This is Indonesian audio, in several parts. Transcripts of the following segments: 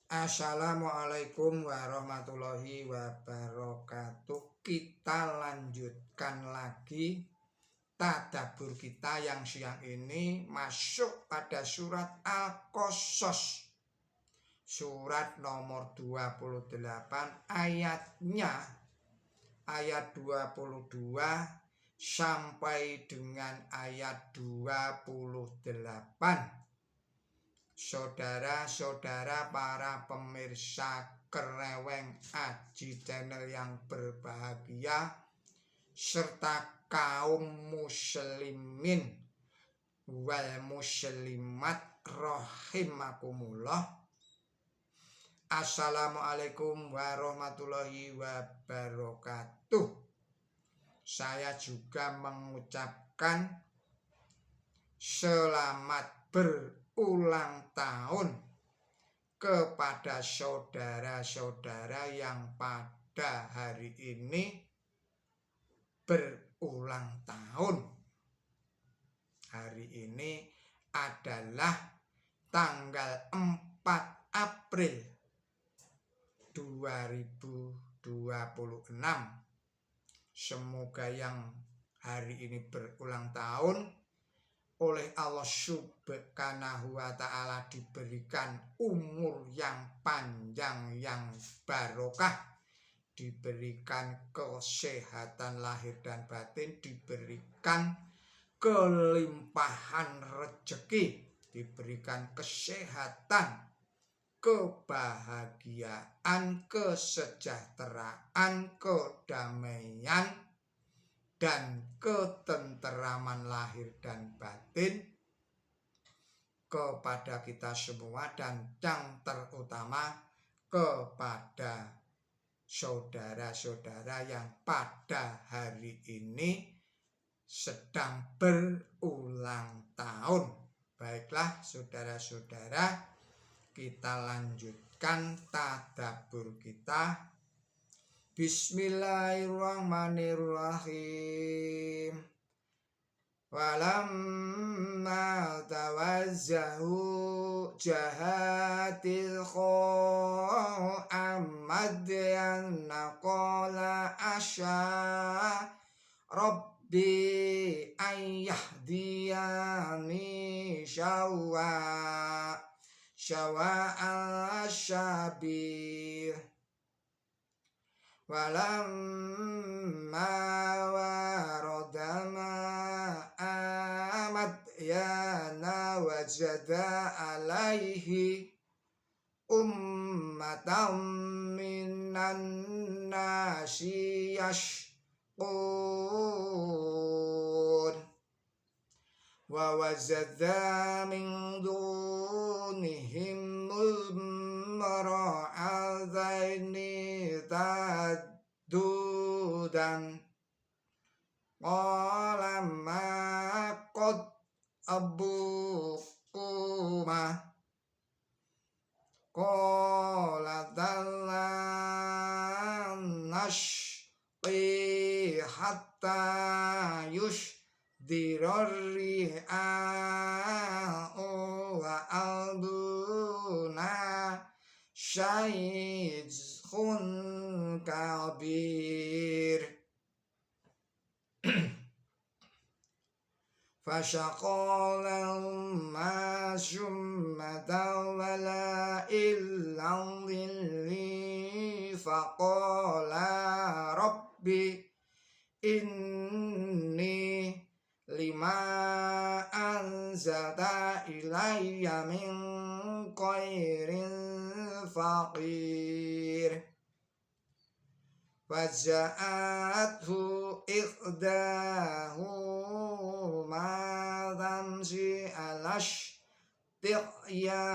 Assalamualaikum warahmatullahi wabarakatuh. Kita lanjutkan lagi tadabbur kita yang siang ini masuk pada surat Al-Qasas. Surat nomor 28 ayatnya ayat 22 sampai dengan ayat 28. Saudara-saudara para pemirsa Kereweng Aji Channel yang berbahagia, serta kaum muslimin wal muslimat rahimakumullah. Assalamualaikum warahmatullahi wabarakatuh. Saya juga mengucapkan selamat berulang tahun kepada saudara-saudara yang pada hari ini berulang tahun. Hari ini adalah tanggal 4 April 2026. Semoga yang hari ini berulang tahun oleh Allah Subhanahu wa Ta'ala diberikan umur yang panjang, yang barokah, diberikan kesehatan lahir dan batin, diberikan kelimpahan rezeki, diberikan kesehatan, kebahagiaan, kesejahteraan, kedamaian, dan ketenteraman lahir dan batin kepada kita semua, dan yang terutama kepada saudara-saudara yang pada hari ini sedang berulang tahun. Baiklah saudara-saudara, kita lanjutkan tadabbur kita. Bismillahirrahmanirrahim. Walamma tawazzahu jahatil Ammadyan qala asya Rabbi ayyahdiyani syawa'al-syabir. Walamma warada ma'a Madyana wajada alaihi ummatan minan nasi yashqun wa wajada min dunihim imra'ataini tadudan qala ma qad abukuma qala dalan nashqi hatta dirri'a'u wa alduna syai'un kabir. Fasyaqalahum ma summatawala illam dhilli faqala rabbi inni lima anzalta ilayya min khairin faqir. Faja'athu iqdahuma tamshi alash tiqya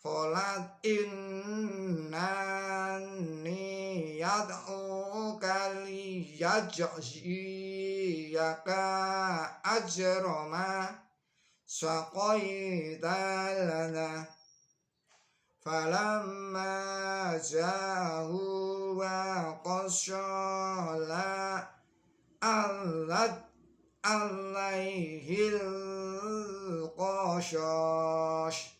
qalat innani yad'uka liyajziyaka ajrama saqaita lana. Falamma ja'ahu wa qashala allat alaihil qashash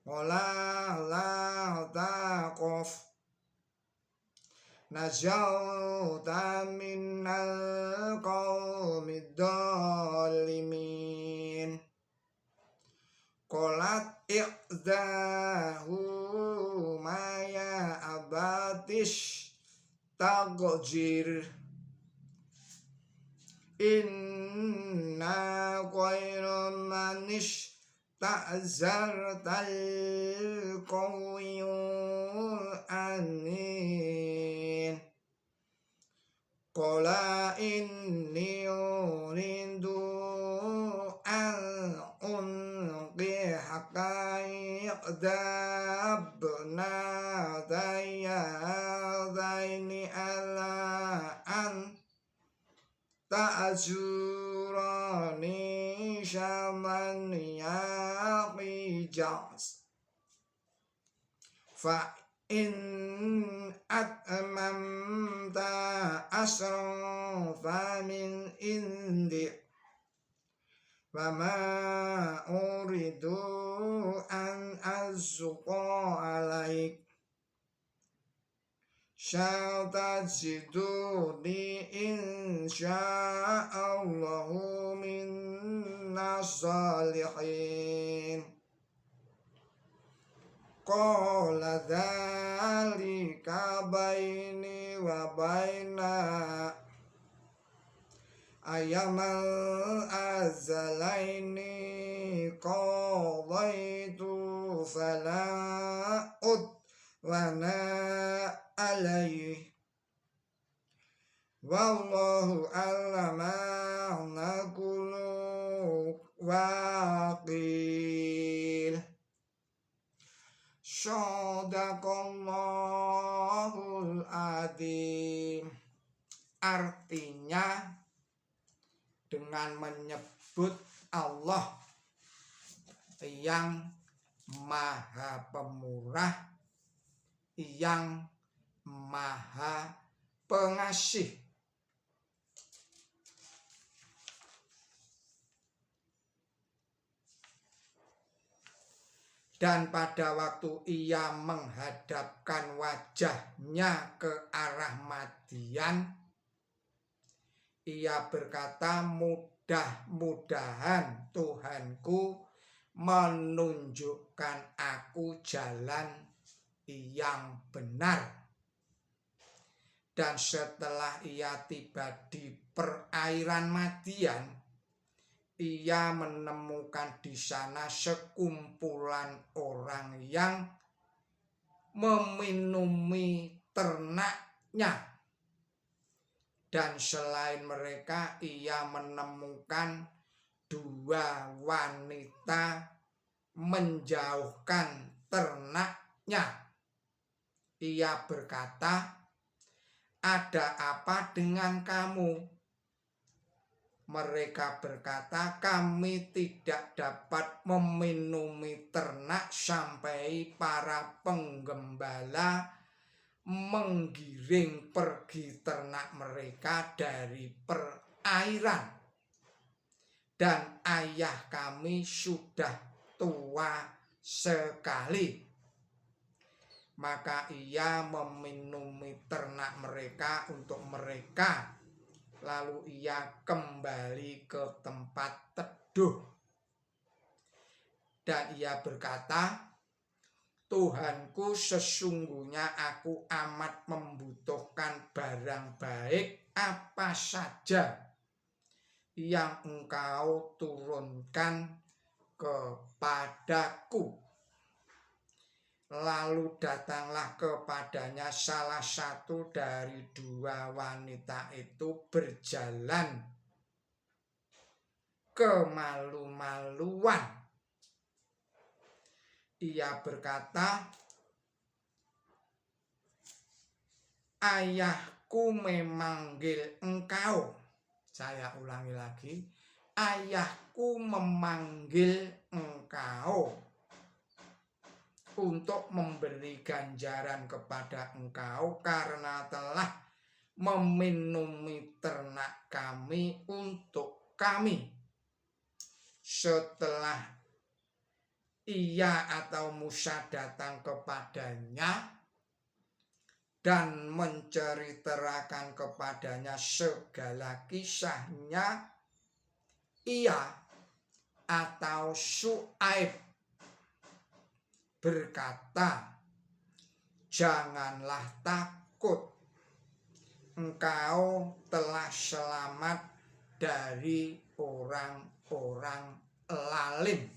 qala la taqaf najauta minal qaumid dhalimin qalat iqdahuma ya abatish taqjir inna khairan manish ta'zartal qawiyul anin qala inni uridu an unqihaka iqdabna dayadaini ala an ta'jurani syaman yaqijas fa in atmamta asran fa min indi wa ma uridu an azqa alaik satajiduni insya'allahu minnas salihin qala dzalika baini wa baina ayamal azalaini qadaitu fala udwana alayhi wallahu a'lama naqulu waqil Shadaqallahul adzim. Artinya dengan menyebut Allah yang maha pemurah, yang maha pengasih. Dan pada waktu ia menghadapkan wajahnya ke arah Madian, ia berkata, mudah-mudahan Tuhanku menunjukkan aku jalan yang benar. Dan setelah ia tiba di perairan Madian, ia menemukan di sana sekumpulan orang yang meminumi ternaknya. Dan selain mereka, ia menemukan dua wanita menjauhkan ternaknya. Ia berkata, "Ada apa dengan kamu?" Mereka berkata, "Kami tidak dapat meminumi ternak sampai para penggembala menggiring pergi ternak mereka dari perairan. Dan ayah kami sudah tua sekali." Maka ia meminumi ternak mereka untuk mereka. Lalu ia kembali ke tempat teduh. Dan ia berkata, "Tuhanku, sesungguhnya aku amat membutuhkan barang baik apa saja yang Engkau turunkan kepadaku." Lalu datanglah kepadanya salah satu dari dua wanita itu berjalan kemalu-maluan. Ia berkata, "Ayahku memanggil engkau." Saya ulangi lagi. "Ayahku memanggil engkau untuk memberi ganjaran kepada engkau karena telah meminumi ternak kami untuk kami." Setelah ia atau Musa datang kepadanya dan menceritakan kepadanya segala kisahnya, ia atau Syuaib berkata, "Janganlah takut, engkau telah selamat dari orang-orang lalim."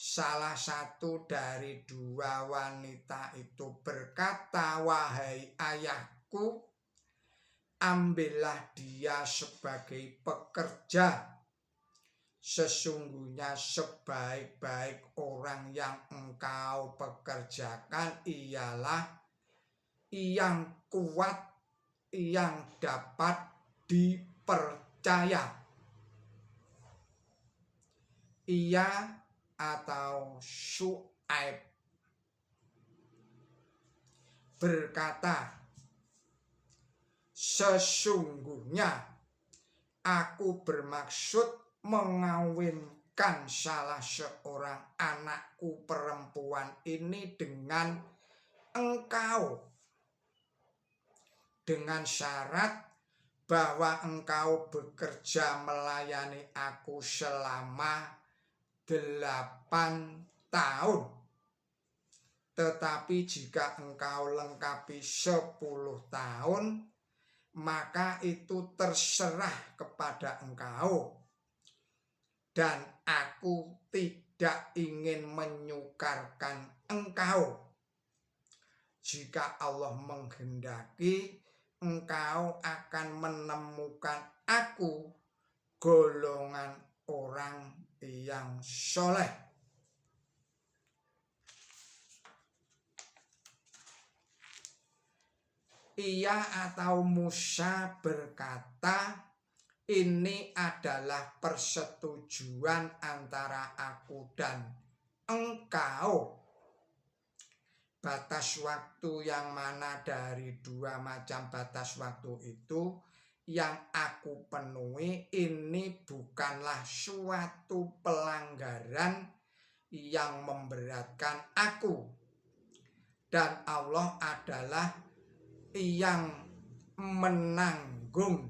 Salah satu dari dua wanita itu berkata, "Wahai ayahku, ambillah dia sebagai pekerja. Sesungguhnya sebaik-baik orang yang engkau pekerjakan ialah yang kuat, yang dapat dipercaya." Ia atau Syuaib berkata, "Sesungguhnya aku bermaksud mengawinkan salah seorang anakku perempuan ini dengan engkau, dengan syarat bahwa engkau bekerja melayani aku selama 8 tahun. Tetapi jika engkau lengkapi 10 tahun, maka itu terserah kepada engkau. Dan aku tidak ingin menyukarkan engkau. Jika Allah menghendaki, engkau akan menemukan aku golongan orang yang soleh." Ia atau Musa berkata, "Ini adalah persetujuan antara aku dan engkau." Batas waktu yang mana dari dua macam batas waktu itu yang aku penuhi ini bukanlah suatu pelanggaran yang memberatkan aku. Dan Allah adalah yang menanggung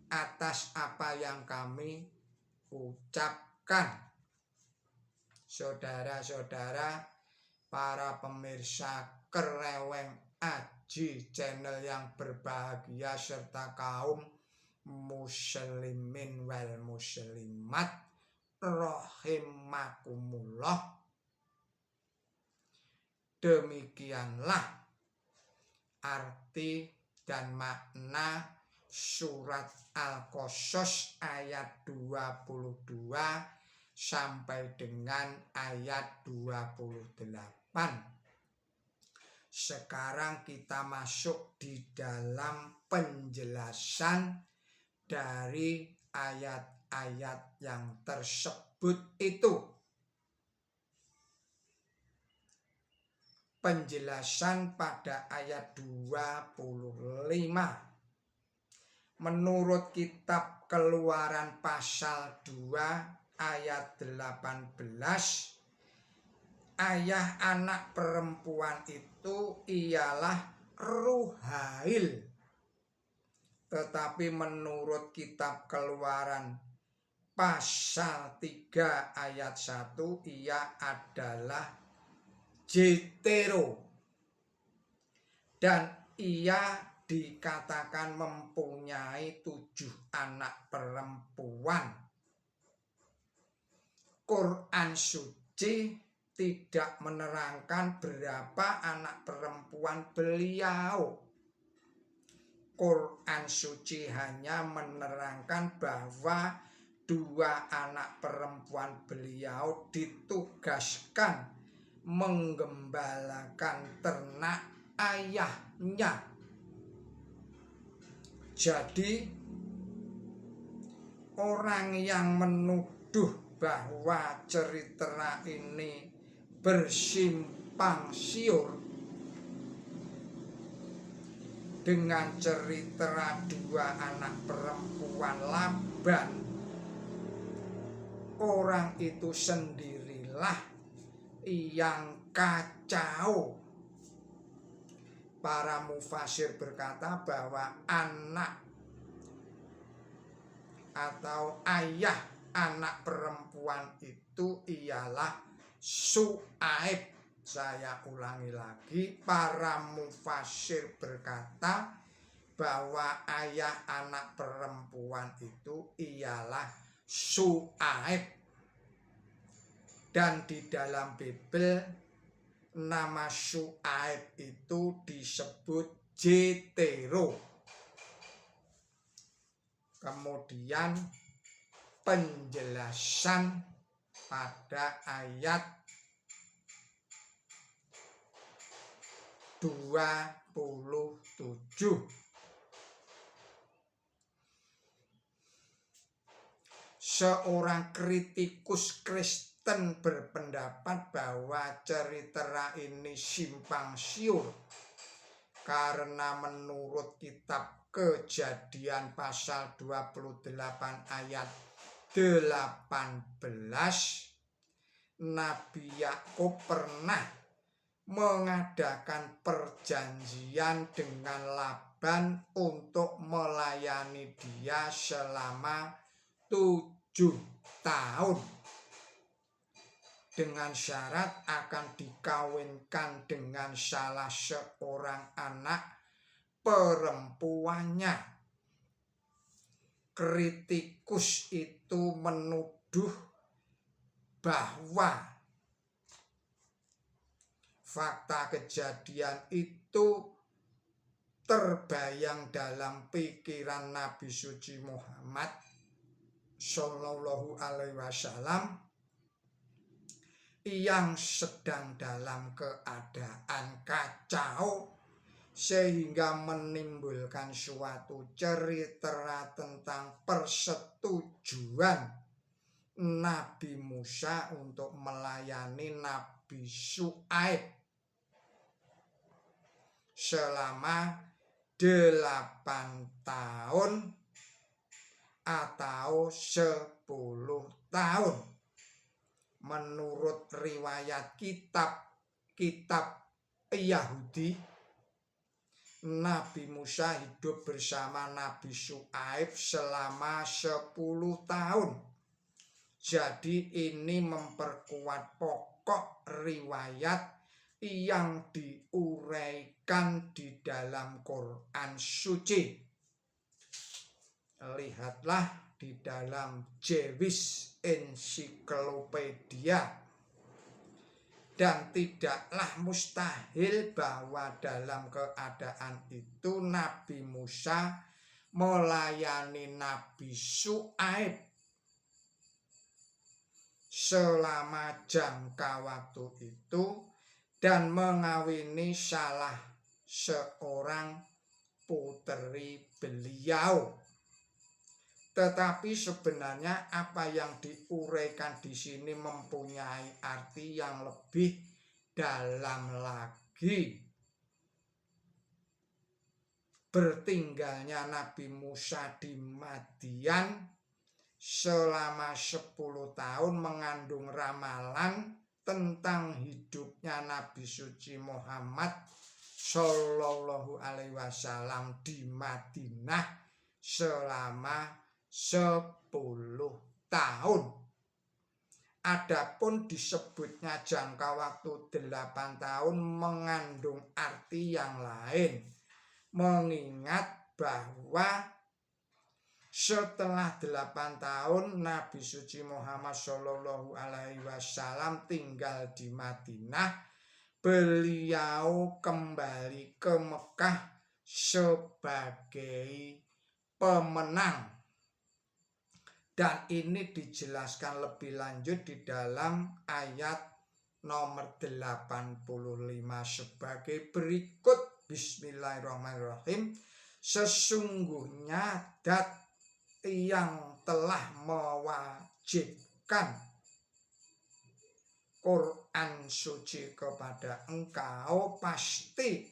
atas apa yang kami ucapkan. Saudara-saudara, para pemirsa Kereweng Aji channel yang berbahagia serta kaum muslimin wal muslimat rahimakumullah. Demikianlah arti dan makna surat Al-Qasas ayat 22 sampai dengan ayat 28. Sekarang kita masuk di dalam penjelasan dari ayat-ayat yang tersebut itu. Penjelasan pada ayat 25. Menurut kitab Keluaran pasal 2 ayat 18, ayah anak perempuan itu ialah Ruhail. Tetapi menurut kitab Keluaran pasal 3 ayat 1, ia adalah Jetero. Dan ia dikatakan mempunyai 7 anak perempuan. Quran suci tidak menerangkan berapa anak perempuan beliau. Quran suci hanya menerangkan bahwa 2 anak perempuan beliau ditugaskan menggembalakan ternak ayahnya. Jadi orang yang menuduh bahwa cerita ini bersimpang siur dengan cerita 2 anak perempuan Laban orang itu sendirilah yang kacau. Para mufasir berkata bahwa anak atau ayah anak perempuan itu ialah Su'aib. Saya ulangi lagi, para mufasir berkata bahwa ayah anak perempuan itu ialah Su'aib. Dan di dalam Bible nama Su'aib itu disebut Jetero. Kemudian penjelasan pada ayat 27. Seorang kritikus Kristen berpendapat bahwa cerita ini simpang siur karena menurut kitab Kejadian pasal 28 ayat 18, Nabi Yakub pernah mengadakan perjanjian dengan Laban untuk melayani dia selama 7 tahun dengan syarat akan dikawinkan dengan salah seorang anak perempuannya. Kritikus itu menuduh bahwa fakta kejadian itu terbayang dalam pikiran Nabi suci Muhammad Shallallahu Alaihi Wasallam yang sedang dalam keadaan kacau, sehingga menimbulkan suatu cerita tentang persetujuan Nabi Musa untuk melayani Nabi Su'aib selama 8 tahun atau 10 tahun. Menurut riwayat kitab Yahudi, Nabi Musa hidup bersama Nabi Su'aib selama 10 tahun. Jadi ini memperkuat pokok riwayat yang diuraikan di dalam Quran suci. Lihatlah di dalam Jewish Encyclopedia. Dan tidaklah mustahil bahwa dalam keadaan itu Nabi Musa melayani Nabi Su'aib selama jangka waktu itu dan mengawini salah seorang puteri beliau. Tetapi sebenarnya apa yang diuraikan di sini mempunyai arti yang lebih dalam lagi. Bertinggalnya Nabi Musa di Madian selama 10 tahun mengandung ramalan tentang hidupnya Nabi suci Muhammad Shallallahu Alaihi Wasallam di Madinah selama 10 tahun. Adapun disebutnya jangka waktu 8 tahun mengandung arti yang lain, mengingat bahwa setelah 8 tahun Nabi suci Muhammad Shallallahu Alaihi Wasallam tinggal di Madinah, beliau kembali ke Mekah sebagai pemenang. Dan ini dijelaskan lebih lanjut di dalam ayat nomor 85 sebagai berikut. Bismillahirrahmanirrahim. Sesungguhnya dat yang telah mewajibkan Quran suci kepada engkau pasti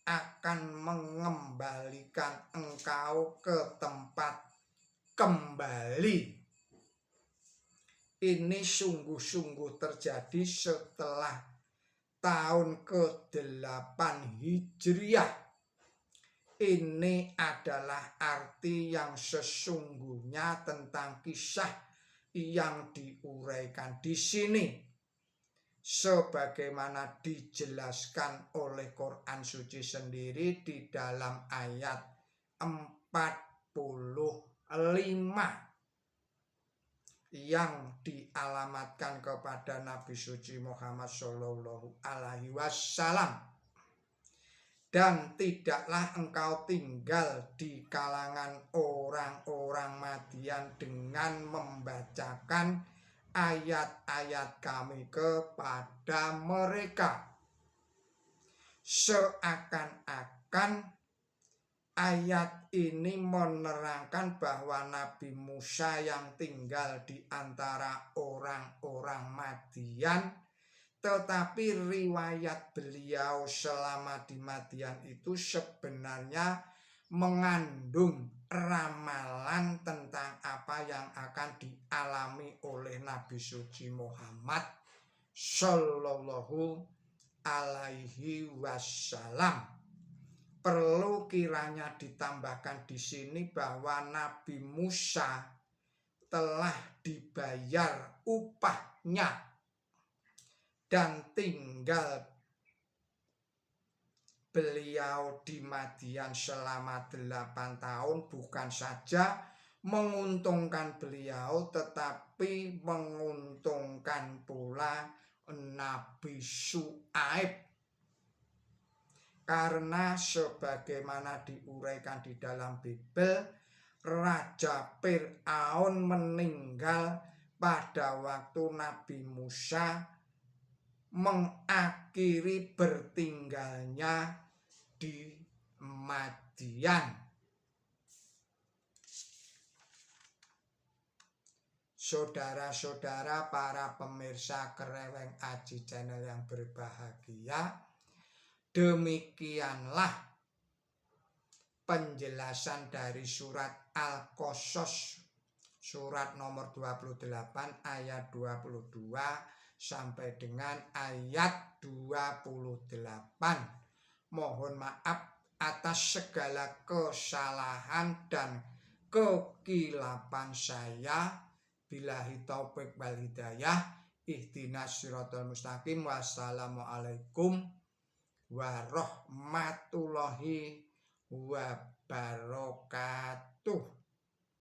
akan mengembalikan engkau ke tempat kembali. ini sungguh-sungguh terjadi setelah tahun ke-8 Hijriah. Ini adalah arti yang sesungguhnya tentang kisah yang diuraikan di sini. Sebagaimana dijelaskan oleh Quran suci sendiri di dalam ayat 45 yang dialamatkan kepada Nabi suci Muhammad Shallallahu Alaihi Wasallam. Dan tidaklah engkau tinggal di kalangan orang-orang Madian dengan membacakan ayat-ayat kami kepada mereka. Seakan-akan ayat ini menerangkan bahwa Nabi Musa yang tinggal di antara orang-orang Madian, tetapi riwayat beliau selama di Madian itu sebenarnya mengandung ramalan tentang apa yang akan dialami oleh Nabi suci Muhammad Shallallahu Alaihi Wasallam. Perlu kiranya ditambahkan di sini bahwa Nabi Musa telah dibayar upahnya dan tinggal beliau di Madian selama 8 tahun bukan saja menguntungkan beliau, tetapi menguntungkan pula Nabi Syuaib. Karena sebagaimana diuraikan di dalam Bible, Raja Fir'aun meninggal pada waktu Nabi Musa mengakhiri bertinggalnya di Madian. Saudara-saudara para pemirsa Kreweng Aji Channel yang berbahagia, demikianlah penjelasan dari surat Al-Qasas surat nomor 28 ayat 22 sampai dengan ayat 28. Mohon maaf atas segala kesalahan dan kekilapan saya. Billahi taufik wal hidayah. Ihdinas siratal mustaqim. Wassalamualaikum warahmatullahi wabarakatuh.